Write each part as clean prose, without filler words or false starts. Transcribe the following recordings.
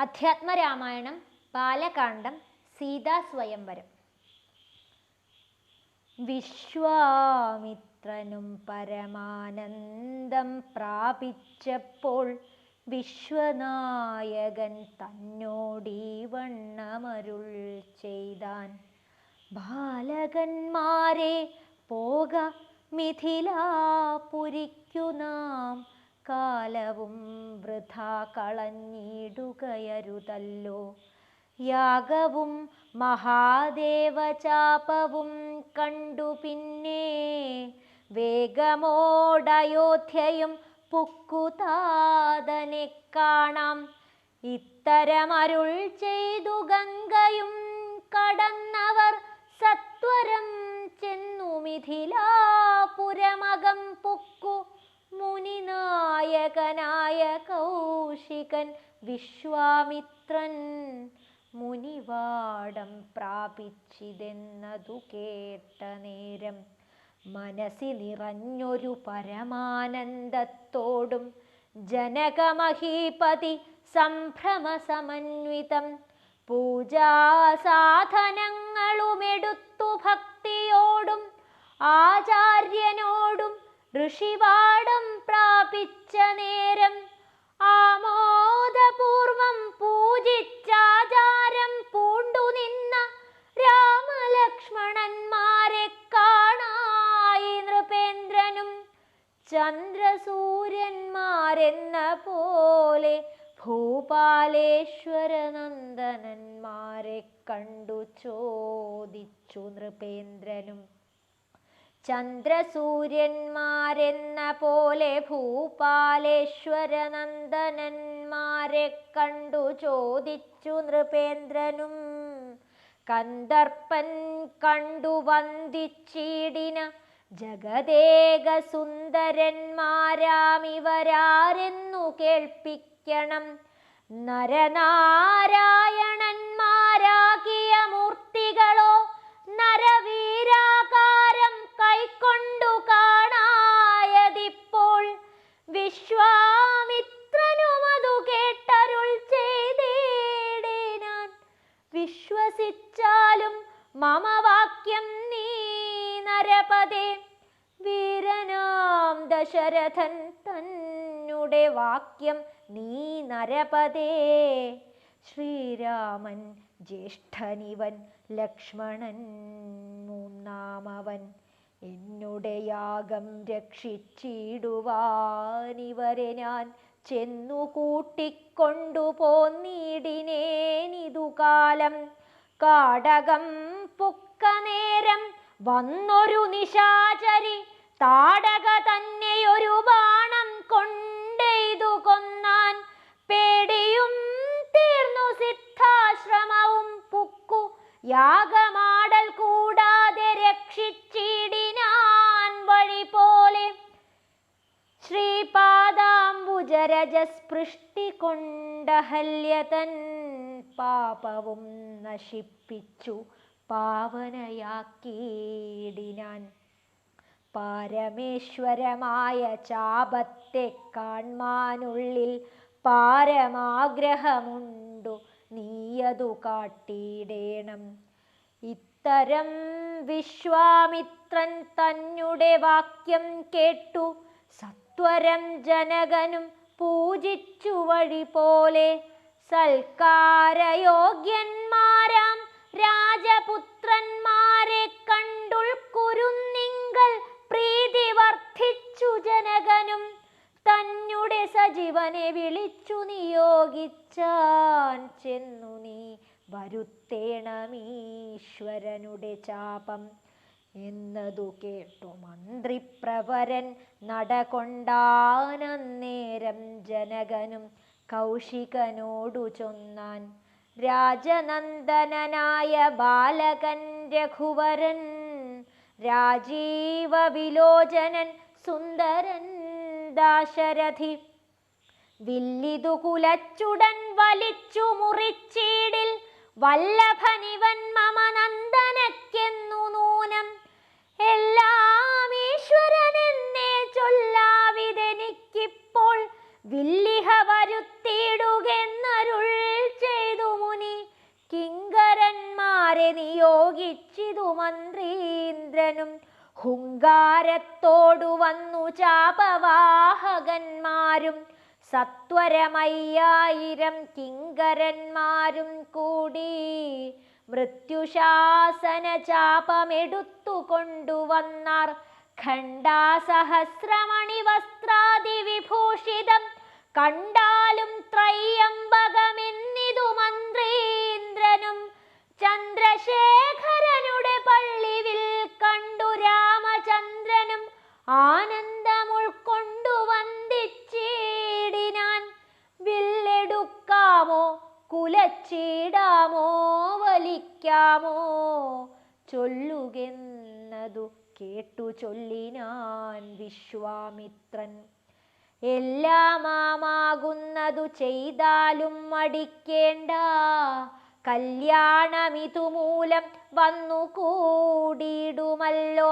അധ്യാത്മരാമായണം ബാലകാണ്ഡം സീതാസ്വയംവരം. വിശ്വാമിത്രനും പരമാനന്ദം പ്രാപിച്ചപ്പോൾ വിശ്വനായകൻ തന്നോടീ വണ്ണമരുൾ ചെയ്താൻ. ബാലകന്മാരെ പോക മിഥിലാപുരിക്കു നാം, കാലവും വൃഥാ കളഞ്ഞിടുകയരുതല്ലോ. യാഗവും മഹാദേവചാപവും കണ്ടു പിന്നെ വേഗമോടയോധ്യയും പുക്കുതാതനെ കാണാം. ഇത്തരമരുൾ ചെയ്തു ഗംഗയും കടന്നവർ സത്വരം ചെന്നു മിഥിലാപുരമകം പുക്കു. മുനിനായകനായ കൗശികൻ വിശ്വാമിത്രൻ മുനിവാടം പ്രാപിച്ചിതെന്നതു കേട്ട നേരം മനസ്സിൽ നിറഞ്ഞൊരു പരമാനന്ദത്തോടും ജനകമഹീപതി സംഭ്രമസമന്വിതം പൂജാസാധനങ്ങളുമെടുത്തു ഭക്തിയോടും ആചാര്യനോടും ഋഷിവാടം പ്രാപിച്ച നേരം ആമോദപൂർവം പൂജിച്ചാചാരം പൂണ്ടുനിന്ന രാമലക്ഷ്മണന്മാരെ കാണായി നൃപേന്ദ്രനും. ചന്ദ്രസൂര്യന്മാരെന്ന പോലെ ഭൂപാലേശ്വരനന്ദനന്മാരെ കണ്ടു ചോദിച്ചു നൃപേന്ദ്രനും. ചന്ദ്രസൂര്യന്മാരെന്ന പോലെ ഭൂപാലേശ്വരനന്ദനന്മാരെ കണ്ടു ചോദിച്ചു നൃപേന്ദ്രനും. കന്ദർപ്പൻ കണ്ടു വന്ദിച്ചിടിന ജഗദേക സുന്ദരന്മാരാമിവരാരെന്നു കേൾപ്പിക്കണം. നരനാരായണന്മാരാകിയ മൂർത്തികളോ നരവീരാകാരം കൈക്കൊണ്ടു കാണായതിപ്പോൾ. വിശ്വാമിത്രനുമതു കേട്ടരുൾ ചെയ്തിടിനാൻ. വിശ്വസിച്ചാലും മമ വാക്യം നീ നരപദേ. വീരനാം ദശരഥൻ തന്നുടെ വാക്യം നീ നരപദേ. ശ്രീരാമൻ ജ്യേഷ്ഠനിവൻ, ലക്ഷ്മണൻ മൂന്നാമവൻ. എന്നുടെ യാഗം രക്ഷിച്ചിടുവാനിവരെ ഞാൻ ചെന്നു കൂട്ടിക്കൊണ്ടു പോന്നിടിനേനിതു കാലം. കാടകം പുക്ക നേരം വന്നൊരു നിശാചരി താടക തന്നെയൊരു ബാണം കൊണ്ടെയ്തു കൊന്നാൻ. പേടിയും തീർന്നു സിദ്ധാശ്രമവും പുക്കു. യാഗമാടൽ കൂടാതെ രക്ഷിച്ചിടിനാൻ വഴി പോലെ. ശ്രീപാദാംബുജരജസ്പൃഷ്ടി കൊണ്ടഹല്യതൻ പാപവും നശിപ്പിച്ചു പാവനയാക്കിയിടിനാൻ. പാരമേശ്വരമായ ചാപത്തെ കാൺമാനുള്ളിൽ പാരമാഗ്രഹമുണ്ടു, നീയതു കാട്ടിയിടേണം. ഇത്തരം വിശ്വാമിത്രൻ തന്നുടെ വാക്യം കേട്ടു സത്വരം ജനകനും പൂജിച്ചു വഴി പോലെ. സൽക്കാരയോഗ്യന്മാരാം രാജപുത്രന്മാരെ കണ്ടുൾക്കുരുന്നിങ്കൽ പ്രീതി വർദ്ധിച്ചു ജനകനും. തന്നുടെ സജീവനെ വിളിച്ചു നിയോഗിച്ചാൻ. ചെന്നു നീ വരുത്തേണമീശ്വരനുടെ ചാപം എന്നതു കേട്ടു മന്ത്രിപ്രവരൻ നടകൊണ്ടാനന്നേരം ജനകനും കൗശികനോടു ചൊന്നാൻ. രാജനന്ദനായ ബാലകൻ രഘുവരൻ, രാജീവ വിലോചനൻ സുന്ദരൻ ദാശരഥി. വില്ലിതു കുലച്ചുടൻ വലിച്ചു മുറിച്ചീടിൽ വല്ലഭനിവൻ മമ നന്ദനക്കെന്നു നൂനം. എല്ലാം ഈശ്വരനെന്നേ ചൊല്ലാവിതെനിക്കിപ്പോൾ വില്ലിഹ വരുത്തിയിടുകെന്നരുൾ ഭാരത്തോടു വന്നു ചാപവാഹകന്മാരും സത്വരമയ്യായിരം കിങ്കരന്മാരും കൂടി മൃത്യുശാസന ചാപമെടുത്തു കൊണ്ടുവന്നാർ. ഖണ്ഡാസഹസ്രമണി വസ്ത്രാദി വിഭൂഷിതം കണ്ടാലും ത്രയംബകമെന്നിതു മന്ത്രീന്ദ്രനും ചന്ദ്രശേഖരനുടെ പള്ളിവിൽ കണ്ടു രാമചന്ദ്രനും ആനന്ദമുൾക്കൊണ്ടു വന്ദിച്ചിടിനാൻ. വില്ലെടുക്കാമോ കുലച്ചിടാമോ വലിക്കാമോ ചൊല്ലുകെന്നതു കേട്ടു ചൊല്ലിനാൻ വിശ്വാമിത്രൻ. എല്ലാമാകുന്നതു ചെയ്താലും മടിക്കേണ്ട, കല്യാണമിതുമൂലം വന്നു കൂടിയിടുമല്ലോ.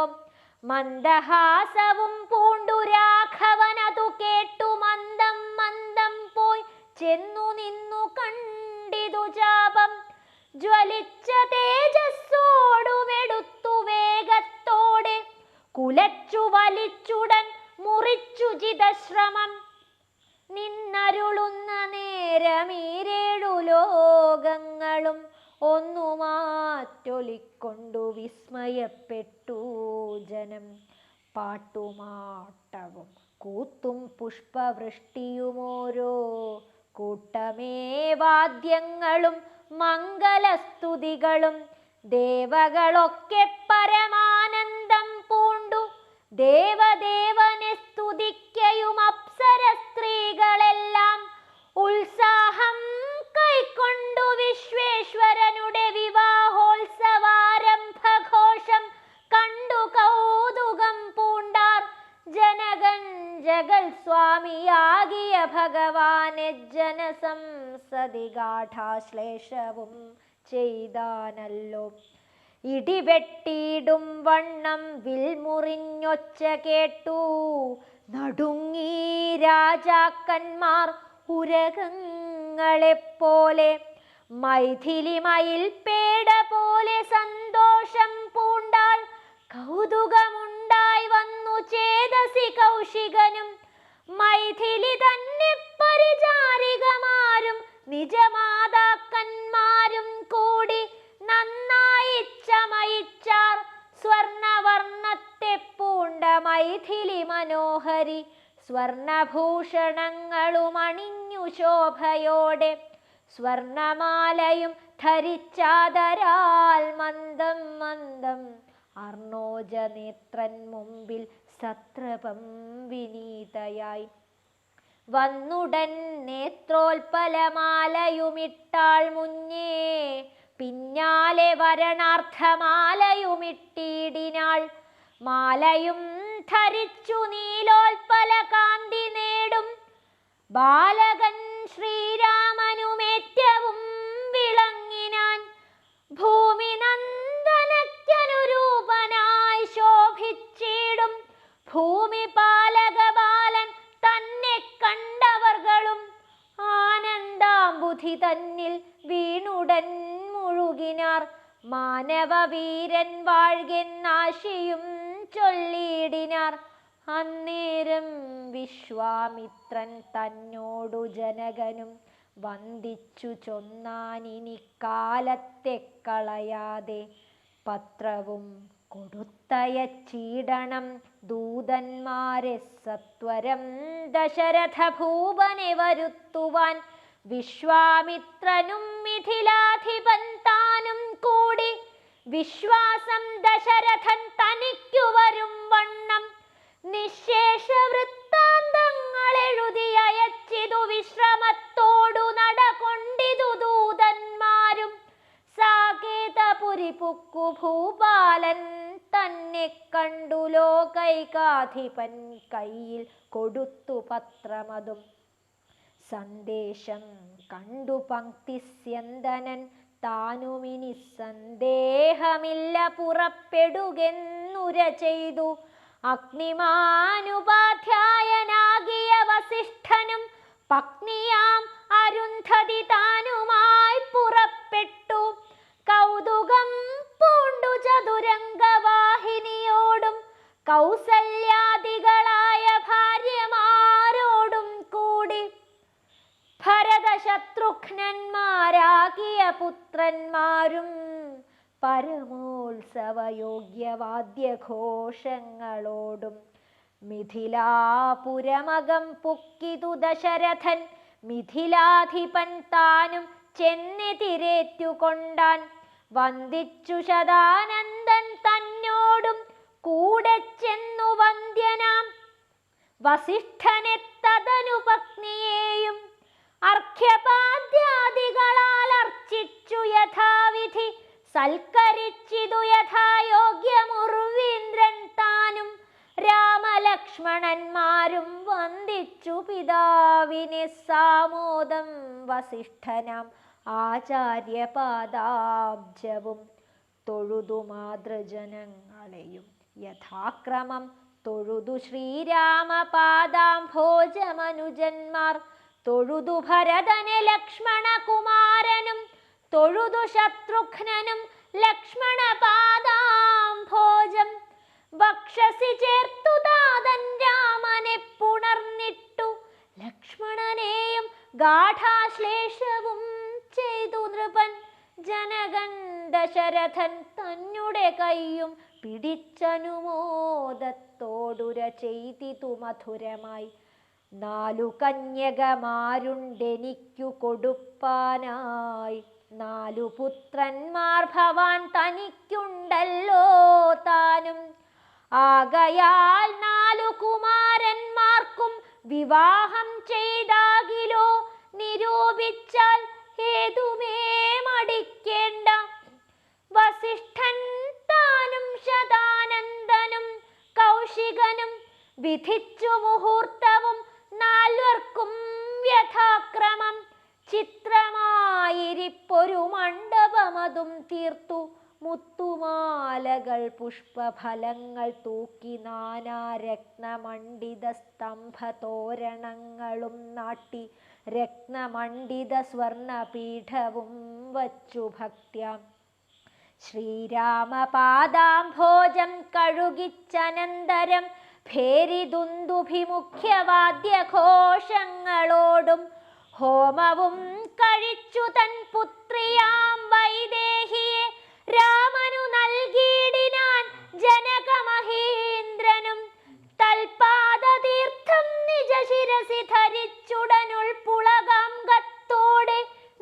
മന്ദഹാസവും പൂണ്ടു രാഘവനതു കേട്ടു മന്ദം മന്ദം പോയി ചെന്നു നിന്നു കണ്ടിതു ചാപം. ജ്വലിച്ച തേജസ്സോടുമെടുത്തു വേഗത്തോടെ കുലച്ചു വലിച്ചുടൻ മുറിച്ചു ജിതശ്രമം. നിന്നരുളുന്ന നേരമീരേഴു ലോകങ്ങളും ഒന്നു മാറ്റൊലിക്കൊണ്ടു വിസ്മയപ്പെട്ടു ജനം. പാട്ടുമാട്ടവും കൂത്തും പുഷ്പവൃഷ്ടിയുമോരോ കൂട്ടമേ വാദ്യങ്ങളും മംഗലസ്തുതികളും ദേവകളൊക്കെ പരമാനന്ദം പൂണ്ടു ദേവദേവനെ സ്തുതിക്കയും അപ്സര സ്ത്രീകളെല്ലാം ഉത്സാഹം കൈക്കൊണ്ടു വിശ്വേശ്വരനുടെ വിവാഹോത്സവാരംഭഘോഷം കണ്ടു കൗതുകം പൂണ്ടാർ. ജനകൻ ജഗൽ സ്വാമിയാകിയ ഭഗവാനെ ജനസംസതി ഗാഠാശ്ലേഷവും ചെയ്താനല്ലോ. ഇടിവെട്ടിയിടും വണ്ണം വിൽമുറിഞ്ഞൊച്ച കേട്ടു നടുങ്ങി രാജാക്കന്മാർ ഉരകങ്ങളെപ്പോലെ. മൈഥിലി മയിൽ പേട പോലെ സന്തോഷം പൂണ്ടാൾ. കൗതുകമുണ്ടായി വന്നു ചേതസി കൗശികനും മൈഥിലി തന്നെ പരിചാരികമാരും നിജമാതാക്കന്മാരും കൂടി നന്നായി ചമയിച്ചാർ. സ്വർണവർണ്ണത്തെ പൂണ്ട മൈഥിലി മനോഹരി സ്വർണഭൂഷണങ്ങളും അണിഞ്ഞു ശോഭയോടെ സ്വർണമാലയും ധരിച്ചാദരാൽ മന്ദം മന്ദം അർണോജനേത്രൻ മുമ്പിൽ സത്രപം വിനീതയായി വന്നുടൻ നേത്രോൽപലമാലയുമിട്ടാൾ മുന്നേ. പിന്നാലെ വരണാർത്ഥമാലയുമിട്ടിടിനാൾ. മാലയും ധരിച്ചു നീലോൽപല കാന്തി നേടും ബാലകൻ ശ്രീരാമനുമേറ്റവും വിളങ്ങിനാൻ. ഭൂമി നന്ദനക്കനുരൂപനായി ശോഭിച്ചിടും ഭൂമി പാലകബാലൻ തന്നെ കണ്ടവർകളും ആനന്ദാംബുധി തന്നിൽ വീണുടൻ മുഴുകിനാർ. മാനവവീരൻ വാഴ്കെന്നാശിയും ചൊല്ലിയിടിനാർ. അന്നേരം വിശ്വാമിത്രൻ തന്നോടു ജനകനും വന്ദിച്ചു ചൊന്നാനിനി കാലത്തെ കളയാതെ പത്രവും കൊടുത്തയച്ചിടണം ദൂതന്മാരെ സത്വരം ദശരഥ ഭൂപനെ വരുത്തുവാൻ. വിശ്വാമിത്രനും മിഥിലാധിപൻ താനും കൂടി വിശ്വാസം ദശരഥൻ തനിക്കു വരും വണ്ണം നിശേഷ വൃത്താന്തങ്ങൾ എഴുതി അയച്ചിതു. വിശ്രമത്തോടു നടകൊണ്ടിതു ദൂതന്മാരും. സാകേതപുരി പുക്കു ഭൂപാലൻ തന്നെ കണ്ടു ലോകൈകാധിപൻ കയ്യിൽ കൊടുത്തു പത്രമതും. സന്ദേശം കണ്ടു പങ്ക്തിസ്യന്തനൻ താനുമിനി സന്ദേഹമില്ല പുറപ്പെടുകെന്നുര ചെയ്തു. അഗ്നിമാനുപാധ്യായനാകിയ വസിഷ്ഠനും പത്നിയാം അരുന്ധതി താനുമായി പുറപ്പെട്ടു. കൗതുകം പൂണ്ടു ചതുരംഗവാഹിനിയോടും കൗസല്യ പുത്രന്മാരും പരമോത്സവയോഗ്യവാദ്യഘോഷങ്ങളോടും മിഥിലാപുരമകം പുക്കിതു ദശരഥൻ മിഥിലാധിപൻ താനും ചെന്നെതിരേറ്റുകൊണ്ടാൻ. വന്ദിച്ചു ശതാനന്ദൻ തന്നോടും കൂടെ ചെന്നു വന്ദ്യനാം വസിഷ്ഠനെ തദനു പത്നിയെയും അർഘ്യപാദ്യാദികളാൽ അർച്ചിച്ചു യഥാവിധി സൽക്കരിച്ചിതു യഥായോഗ്യമുർവീന്ദ്രൻ താനും. രാമലക്ഷ്മണന്മാരും വന്ദിച്ചു പിതാവിനെ സാമോദം വസിഷ്ഠനാം ആചാര്യപാദാബ്ജവും തൊഴുതു മാതൃജനങ്ങളെയും യഥാക്രമം തൊഴുതു ശ്രീരാമപാദാംഭോജമനുജന്മാർ. തൊഴുതു ഭരതനെ ലക്ഷ്മണകുമാരനും തൊഴുതു ശത്രുഘ്നനും ലക്ഷ്മണപാദാംഭോജം. വക്ഷസി ചേർത്തു താതൻ രാമനെ പുണർന്നിട്ടു ലക്ഷ്മണനെയും ഗാഠാശ്ലേഷവും ചെയ്തു നൃപൻ. ജനകൻ ദശരഥൻ തന്നെ കൈയും പിടിച്ചനുമോദത്തോടുര ചെയ്തിതു മധുരമായി. 4 കന്യകമാരുണ്ടെനിക്കു കൊടുപ്പാനായി 4 പുത്രന്മാർ ഭവാൻ തനിക്കുണ്ടല്ലോ താനും. ആകയാൽ 4 കുമാരന്മാർക്കും വിവാഹം ചെയ്താകിലോ നിരൂപിച്ചാൽ ഏതുമേ മടിക്കേണ്ട. വസിഷ്ഠൻ താനും ശതാനന്ദനും കൗശികനും വിധിച്ചു മുഹൂർത്തവും 4 യഥാക്രമം. ചിത്രമായിരിപ്പൊരു മണ്ഡപമതും തീർത്തു മുത്തുമാലകൾ പുഷ്പഫലങ്ങൾ തൂക്കി നാനാരത്നമണ്ഡിത സ്തംഭതോരണങ്ങളും നാട്ടി രത്നമണ്ഡിത സ്വർണപീഠവും വച്ചു ഭക്ത്യാം. ശ്രീരാമപാദാംഭോജം കഴുകിച്ചനന്തരം ഭേരിദുന്ദുഭിമുഖ്യവാദ്യഘോഷങ്ങളോടും ഹോമവും കഴിച്ചു തൻ പുത്രിയാം വൈദേഹിയെ രാമനു നൽകിയിടിനാൻ ജനകമഹീന്ദ്രനും. തൽപാദതീർത്ഥം നിജ ശിരസി ധരിച്ചുടനുൾപ്പുളകാംഗത്തോടെ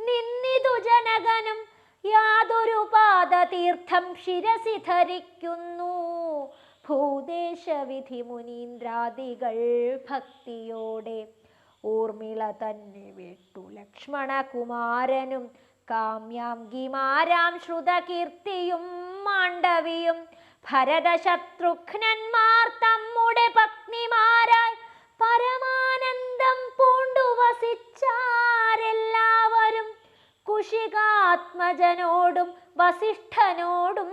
നിന്നിതു ജനകനും. യാതൊരു പാദതീർത്ഥം ശിരസി ധരിക്കുന്നു ഭൂദേശവിധി മുനീന്ദ്രാദികൾ ഭക്തിയോടെ. ഊർമിള തന്നെ വിട്ടു ലക്ഷ്മണകുമാരനും കാമ്യാംഗിമാരാം ശ്രുതകീർത്തിയും മാണ്ഡവിയും ഭരതശത്രുഘ്നന്മാർ തമ്മുടെ പത്നിമാരായി പരമാനന്ദം പൂണ്ടു വസിച്ചാരെല്ലാവരും. കുശികാത്മജനോടും വസിഷ്ഠനോടും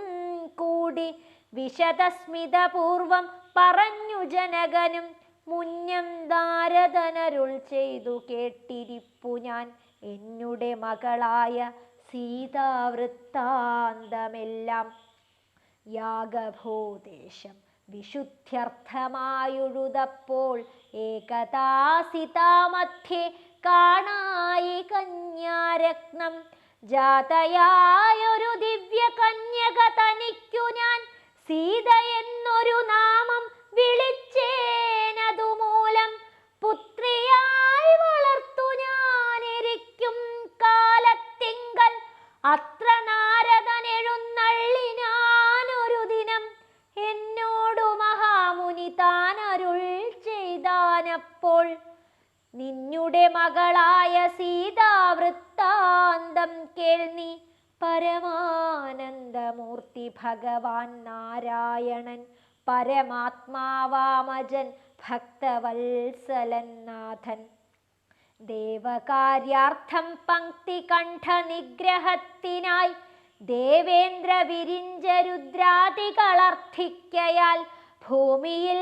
കൂടി വിശദസ്മിതപൂർവം പറഞ്ഞു ജനകനും. മുന്നം നാരദനരുൾ ചെയ്തു കേട്ടിരിപ്പു ഞാൻ എന്നുടെ മകളായ സീതാവൃത്താന്തമെല്ലാം. യാഗഭൂദേശം വിശുദ്ധ്യർത്ഥമായുഴുതപ്പോൾ ഏകദാസിതാമധ്യേ കാണായി കന്യാരത്നം. ജാതയായൊരു ദിവ്യ കന്യക തനിക്കു ഞാൻ സീത എന്നൊരു നാമം വിളിച്ചേനതുമൂലം. പുത്രിയായി വളർത്തു ഞാനിരിക്കും കാലത്തിങ്കൽ അത്ര നാരദൻ എഴുന്നള്ളിനാനൊരു ദിനം. എന്നോടു മഹാമുനി താനരുൾ ചെയ്താനപ്പോൾ നിന്നുടെ മകളായ സീതാവൃത്താന്തം കേൾനി. പരമാനന്ദമൂർത്തി ഭഗവാൻ നാരായണൻ പരമാത്മാവാമജൻ ഭക്തവത്സലൻ നാഥൻ. ദേവകാര്യാർത്ഥം പങ്ക്തി കണ്ഠ നിഗ്രഹത്തിനായി ദേവേന്ദ്ര വിരിഞ്ച രുദ്രാദികളർത്ഥിക്കയാൽ ഭൂമിയിൽ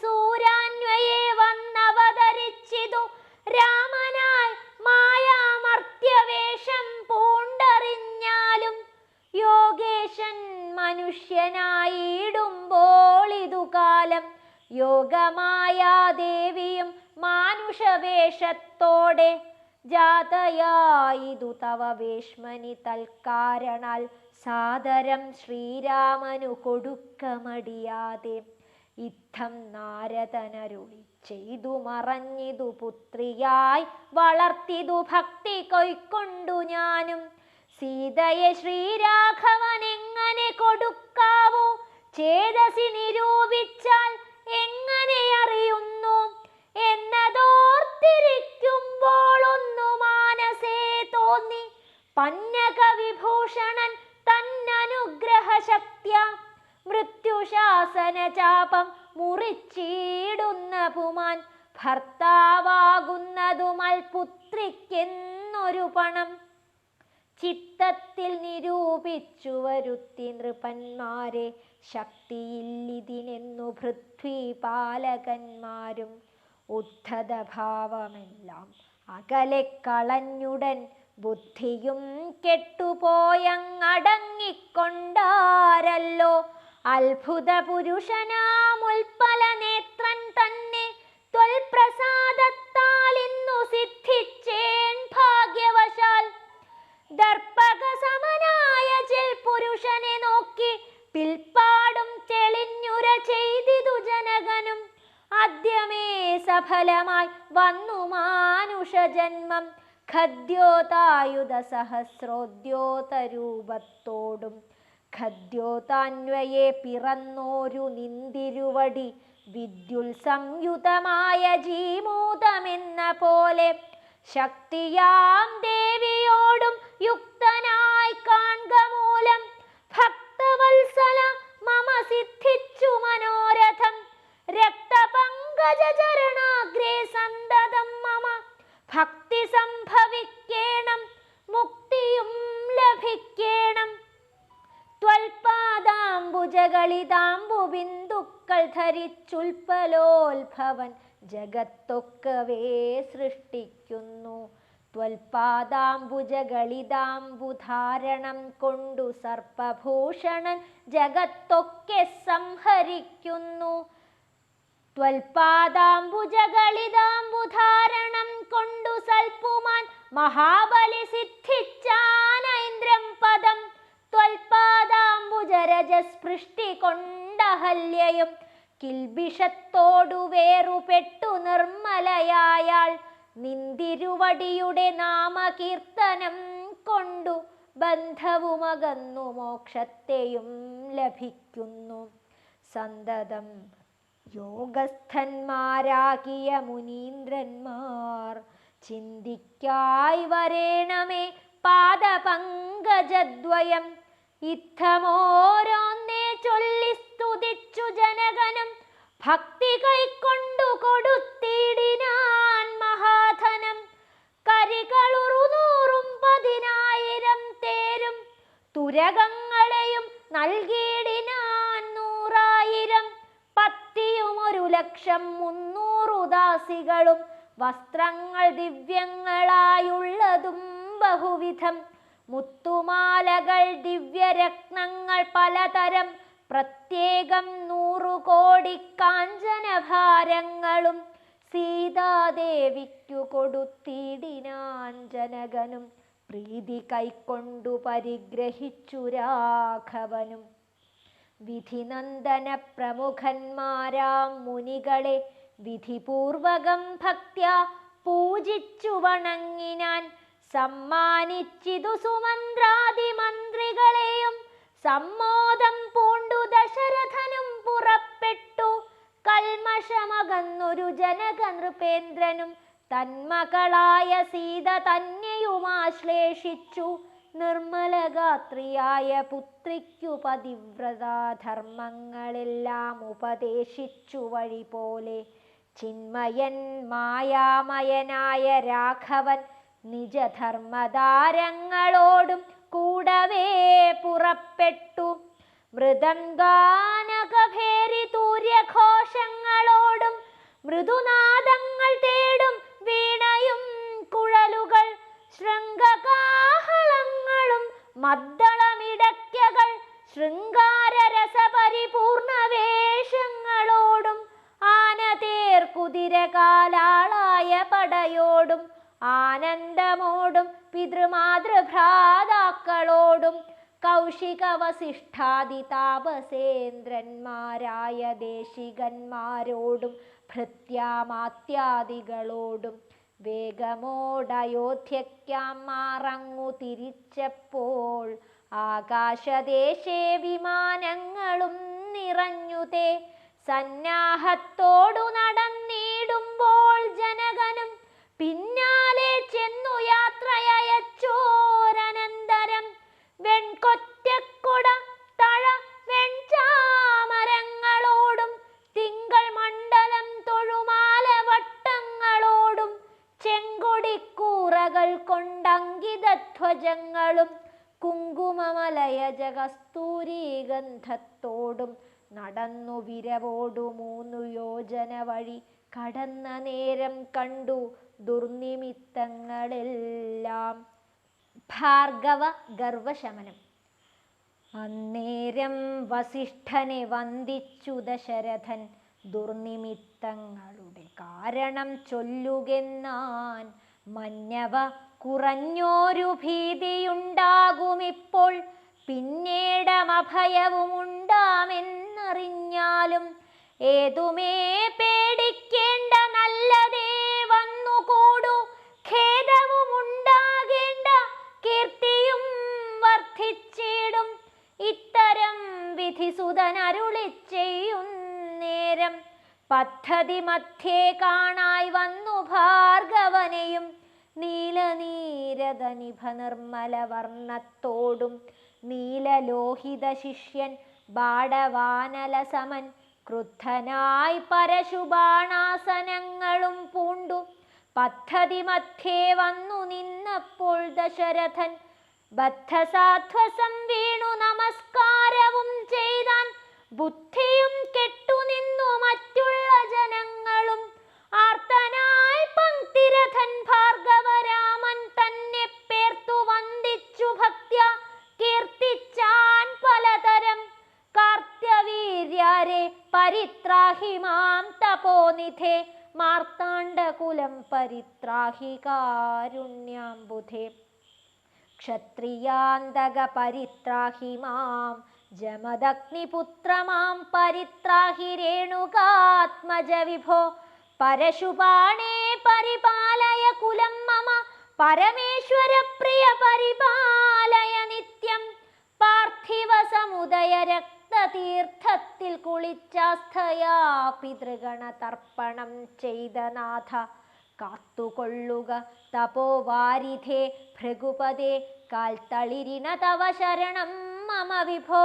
സൂരാന്വയെ വന്നവതരിച്ചിതു രാമനായി മായാമർത്യവേഷം പൂണ്ടറിഞ്ഞാലും. യോഗേശൻ മനുഷ്യനായിടുമ്പോൾ ഇതുകാലം യോഗമായാ ദേവിയും മാനുഷവേഷത്തോടെ ജാതയായിതു തവ വേശ്മനി തൽക്കാരണാൽ സാദരം ശ്രീരാമനു കൊടുക്കമടിയാതെ. ഇത്തം നാരദനരുളി ചെയ്തു മറഞ്ഞിതു പുത്രിയായി വളർത്തിതു ഭക്തി കൈക്കൊണ്ടു ഞാനും. സീതയെ ശ്രീരാഘവൻ എങ്ങനെ കൊടുക്കാവോ ചേതസി നിരൂപിച്ചാൽ എങ്ങനെ അറിയുന്നു എന്നതോർത്തിരിക്കുമ്പോൾ ഒന്നു മാനസേ തോന്നി. പന്നക വിഭൂഷണൻ തന്നനുഗ്രഹ ശക്തിയ മൃത്യുശാസന ചാപം മുറിച്ചിടുന്ന പുമാൻ. ഭർത്താവാകുന്നതുമൽ പുത്രിക്കെന്നൊരു പണം ചിത്തത്തിൽ നിരൂപിച്ചു വരുത്തി നൃപന്മാരെ. ശക്തിയില്ലിതിനെന്നു പൃഥ്വിപാലകന്മാരും. ഉദ്ധതഭാവമെല്ലാം അകലെ കളഞ്ഞുടൻ ബുദ്ധിയും കെട്ടുപോയങ്ങടങ്ങിക്കൊണ്ടാരല്ലോ. അത്ഭുത പുരുഷനാമുൽപ്പല നേത്രൻ തന്നെ ത്വൽപ്രസാദത്താൽ ഇന്നു സിദ്ധിച്ചേൻ ഭാഗ്യവശാൽ. ദർപ്പക സമനായ ചിൽ പുരുഷനെ നോക്കി പിൽപ്പാടും തെളിഞ്ഞുര ചെയ്തിതു ജനകനും. അദ്യമേ സഫലമായി വന്നു മാനുഷജന്മം ഖദ്യോതായുധ സഹസ്രോദ്യോതരൂപത്തോടും. ഖദ്യോതാന്വയെ പിറന്നോരു നിന്തിരുവടി വിദ്യുൽ സംയുതമായ ജീമൂതമെന്ന പോലെ. ശക്തിയാം ദേവിയോടും യുക്തനായി കാൺക മൂലം ഭക്തവത്സല മമ സിദ്ധിച്ചു മനോരഥം. രക്തപങ്കജ ചരണാഗ്രേ സന്തതം മമ ഭക്തി സംഭവിക്കേണം മുക്തിയും ലഭിക്കേണം. ത്വൽപാദാംബുജകളിതാംബു ബിന്ദുക്കൾ ധരിച്ചുൽപ്പലോത്ഭവൻ ജഗത്തൊക്കവേ സൃഷ്ടിക്കുന്നു. ത്വൽപാദാംബുജകളിതാംബുധാരണം കൊണ്ടു സർപ്പഭൂഷണൻ ജഗത്തൊക്കെ സംഹരിക്കുന്നു. ത്വൽപാദാംബുജകളിതാംബുധാരണം കൊണ്ടു സൽപ്പുമാൻ മഹാബലി സിദ്ധിച്ചാനൈന്ദ്രം പദം. ത്വൽപാദാംബുജരജസ്പൃഷ്ടി കൊണ്ടഹല്യയും കിൽബിഷത്തോടു വേറുപെട്ടു നിർമ്മലയായാൾ. നിന്തിരുവടിയുടെ നാമകീർത്തനം കൊണ്ടു ബന്ധവുമകന്നു മോക്ഷത്തെയും ലഭിക്കുന്നു. സന്തതം യോഗസ്ഥന്മാരാകിയ മുനീന്ദ്രന്മാർ ചിന്തിക്കായി വരേണമേ പാദപങ്കജദ്വയം. ഇത്തമോരോന്നേ ചൊല്ലി സ്തുതിച്ചു ജനകനും ഭക്തി കൈക്കൊണ്ടു കൊടുത്തിടിനാൻ മഹാധനം. കരികളുറുനൂറും 10,000 തേരും തുരകങ്ങളെയും നൽകിയിടിനാൻ 100,000. പത്തിയും 1,00,300 ദാസികളും വസ്ത്രങ്ങൾ ദിവ്യങ്ങളായുള്ളതും ബഹുവിധം. മുത്തുമാലകൾ ദിവ്യരത്നങ്ങൾ പലതരം പ്രത്യേകം 100 കോടി കാഞ്ചനഭാരങ്ങളും സീതാദേവിക്കു കൊടുത്തിടിനാൻ ജനകനും. പ്രീതി കൈക്കൊണ്ടു പരിഗ്രഹിച്ചു രാഘവനും. വിധിനന്ദന പ്രമുഖന്മാരാം മുനികളെ വിധിപൂർവകം ഭക്ത്യാ പൂജിച്ചു വണങ്ങിനാൻ. സമ്മാനിച്ചിതു സുമന്ത്രാദി മന്ത്രികളെയും സമ്മോദം പൂണ്ടു ദശരഥനും പുറപ്പെട്ടു. കൽമഷമകന്നൊരു ജനക നൃപേന്ദ്രനും തന്മകളായ സീത തന്നെയുമാശ്ലേഷിച്ചു. നിർമ്മലഗാത്രിയായ പുത്രിക്കു പതിവ്രതാധർമ്മങ്ങളെല്ലാം ഉപദേശിച്ചു വഴി പോലെ. ചിന്മയൻ മായാമയനായ രാഘവൻ നിജധർമ്മതാരങ്ങളോടും കൂടവേ പുറപ്പെട്ടു. മൃദംഗാനകഭേരി തൂര്യഘോഷങ്ങളോടും മൃദുനാദങ്ങൾ തേടും വീണയും കുഴലുകൾ ശൃംഗകാഹളങ്ങളും മദ്ദളമിടയ്ക്കകൾ ശൃംഗാരരസപരിപൂർണ വേഷങ്ങളോടും ആനതേർ കുതിരകാലാളായ പടയോടും ആനന്ദമോടും പിതൃമാതൃഭ്രാതാക്കളോടും കൗശിക വസിഷ്ഠാദി താപസേന്ദ്രന്മാരായ ദേശികന്മാരോടും ഭൃത്യാമാത്യാദികളോടും വേഗമോടയോധ്യയ്ക്കാം മാറങ്ങു തിരിച്ചപ്പോൾ ആകാശദേശേ വിമാനങ്ങളും നിറഞ്ഞുതേ. സന്നാഹത്തോടു നടന്നിടുമ്പോൾ ജനകനും പിന്നാലെ ചെന്നു യാത്രയച്ചോരനന്തരം വെൺകൊറ്റക്കുട തഴ വെൺചാമരങ്ങളോടും തിങ്കൾ മണ്ഡലം തൊഴുമാല വട്ടങ്ങളോടും ചെങ്കൊടിക്കൂറകൾ കൊണ്ടങ്കിതധ്വജങ്ങളും കുങ്കുമമലയജ കസ്തൂരീഗന്ധത്തോടും നടന്നു വിരവോടു 3 യോജന വഴി കടന്ന നേരം കണ്ടു ദുർനിമിത്തങ്ങളെല്ലാം. ഭാർഗവ ഗർവശമനം. അന്നേരം വസിഷ്ഠനെ വന്ദിച്ചു ദശരഥൻ ദുർനിമിത്തങ്ങളുടെ കാരണം ചൊല്ലുകെന്നാൻ. മന്നവ കുറഞ്ഞോരു ഭീതിയുണ്ടാകുമിപ്പോൾ, പിന്നീടമഭയവുമുണ്ടാമെന്നറിഞ്ഞാലും ഏതുമേ പേടിക്കേണ്ട, നല്ലതേ വന്നുകൂടു. ഖേദവുമുണ്ടാകേണ്ട, കീർത്തിയും വർദ്ധിച്ചിടും. ഇത്തരം വിധിസുതനരുളി ചെയ്യുന്നേരം പദ്ധതി മധ്യേ കാണായി വന്നു ഭാർഗവനെയും നീലനീരദനിഭ നിർമ്മല വർണ്ണത്തോടും നീലലോഹിത ശിഷ്യൻ ബാടവാനല സമൻ ക്രുദ്ധനായി പരശുബാണാസനങ്ങളും പൂണ്ടു. പദ്ധതി മധ്യേ വന്നു നിന്നപ്പോൾ ദശരഥൻ ബദ്ധസാധ്വസം വീണു നമസ്കാരവും ചെയ്താൻ. ബുദ്ധിയും കെട്ടുനിന്നു മറ്റുള്ള ജനങ്ങളും. ആർത്തനായി പങ്ക്തിരഥൻ ഭാർഗവരാമൻ തന്നെ പേർത്തു വന്ദിച്ചു ഭക്ത്യ കീർത്തിച്ചാൻ പലതരം. കാർത്യവീര്യാരെ പരിത്രാഹി മാം തപോനിധേ, മാർത്താണ്ഡകുലം പരിത്രാഹി കാരുണ്യാംബുധേ. ക്ഷത്രിയാന്തക പരിത്രാഹി മാം ജമദഗ്നിപുത്ര മാം പരിത്രാഹി രേണുകാത്മജ വിഭോ. പരശുപാണേ പരിപാലയ കുലം മമ പരമേശ്വര പ്രിയ പരിപാലയ നിത്യം. പാർത്ഥിവ സമുദയ രക്തതീർത്ഥത്തിൽ കുളിച്ചാസ്ഥയാ പിതൃഗണ തർപ്പണം ചെയ്ത നാഥ. കാത്തുകൊള്ളുക തപോവാരിധേ ഭൃഗുപദേ, കാൽത്തളിരിന തവ ശരണം മമ വിഭോ.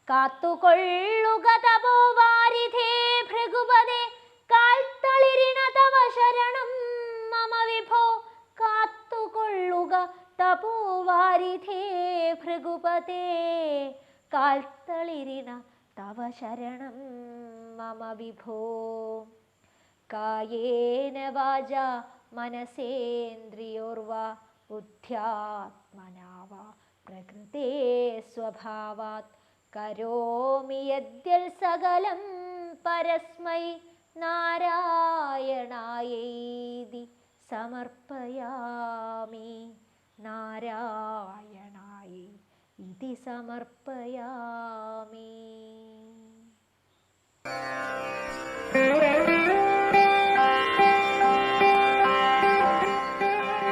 കാത്തുകൊള്ളുക തപോവാരിധേ ഭൃഗുപദേ, കാൽത്തളിരിന തവ ശരണം മമ വിഭോ. കാത്തുകൊള്ളുക തപോവാരിധേ ഭൃഗുപദേ, കാൽത്തളിരിന തവ ശരണം മമ വിഭോ. കായേന വാചാ മനസേന്ദ്രിയോർവാ ബുദ്ധ്യാത്മനാ വാ പ്രകൃതേ സ്വഭാവാത് കരോമി യദ്യൽ സകലം പരസ്മൈ നാരായണായേതി സമർപ്പയാമി. നാരായണായേ ഇതി സമർപ്പയാമി.